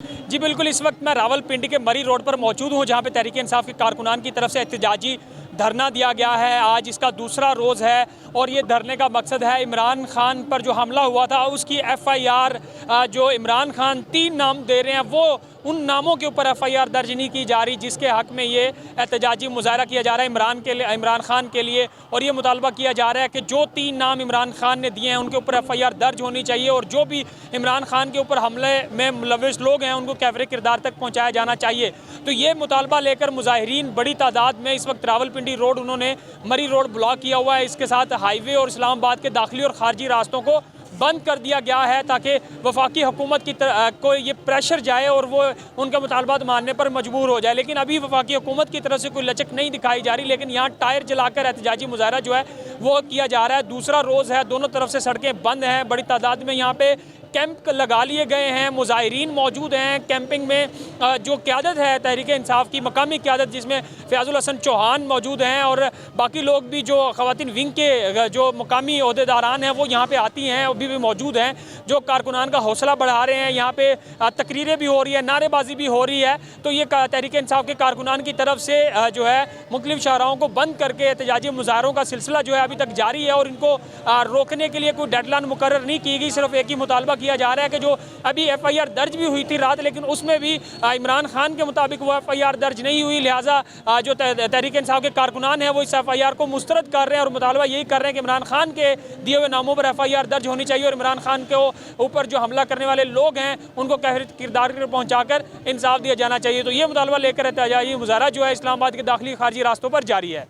जी बिल्कुल, इस वक्त मैं रावलपिंडी के मरी रोड पर मौजूद हूँ, जहाँ पे तहरीक इंसाफ के कारकुनान की तरफ से एहतजाजी धरना दिया गया है। आज इसका दूसरा रोज़ है और ये धरने का मकसद है इमरान खान पर जो हमला हुआ था उसकी FIR, जो इमरान खान 3 नाम दे रहे हैं वो उन नामों के ऊपर FIR दर्ज नहीं की जा रही, जिसके हक़ में ये एहतजाजी मुजाहरा किया जा रहा है इमरान खान के लिए। और ये मुतालबा किया जा रहा है कि जो 3 नाम इमरान खान ने दिए हैं उनके ऊपर FIR दर्ज होनी चाहिए और जो भी इमरान खान के ऊपर हमले में मुलविस लोग हैं उनको कैफरे किरदार तक पहुँचाया जाना चाहिए। तो ये मुतालबा लेकर मुजाहिरीन बड़ी तादाद में इस वक्त रावलपिंडी रोड उन्होंने मरी रोड ब्लॉक किया हुआ है। इसके साथ हाईवे और इस्लामाबाद के दाखिली और खारजी रास्तों को बंद कर दिया गया है ताकि वफाकी हुकूमत की को ये प्रेशर जाए और वो उनका मुतालबात मानने पर मजबूर हो जाए। लेकिन अभी वफाकी हुकूमत की तरफ से कोई लचक नहीं दिखाई जा रही, लेकिन यहाँ टायर जलाकर एहतजाजी मुजाहरा जो है वो किया जा रहा है। दूसरा रोज़ है, दोनों तरफ से सड़कें बंद हैं, बड़ी तादाद में यहाँ पे कैंप लगा लिए गए हैं, मुजाहिरीन मौजूद हैं। कैंपिंग में जो क़यादत है तहरीक इंसाफ की मकामी क़यादत, जिसमें फ़याज़ुल हसन चौहान मौजूद हैं और बाकी लोग भी जो ख़वातीन विंग के जो मकामी ओहदेदारान हैं वो यहाँ पे आती हैं, अभी भी मौजूद हैं, जो कारकुनान का हौसला बढ़ा रहे हैं। यहाँ पे तकरीरें भी हो रही है, नारेबाजी भी हो रही है। तो ये तहरीक इंसाफ के कारकुनान की तरफ से जो है मुख्तलिफ शाहराहों को बंद करके एहतजाजी मुजाहरों का सिलसिला जो है अभी तक जारी है और इनको रोकने के लिए कोई डेडलाइन मुकर्रर नहीं की गई। सिर्फ एक ही मुतालबा किया जा रहा है कि जो अभी FIR दर्ज भी हुई थी रात, लेकिन उसमें भी इमरान खान के मुताबिक वो FIR दर्ज नहीं हुई, लिहाजा जो तहरीक इंसाफ के कारकुनान हैं वो इस FIR को मुस्तरद कर रहे हैं और मुतालबा यही कर रहे हैं कि इमरान खान के दिए हुए नामों पर FIR दर्ज होनी चाहिए और इमरान खान के ऊपर जो हमला करने वाले लोग हैं उनको किरदार पर पहुँचाकर इंसाफ दिया जाना चाहिए। तो ये मुतालबा लेकर एहतजाजी मुजाहरा जो है इस्लामाबाद के दाखिली खारजी रास्तों पर जारी है।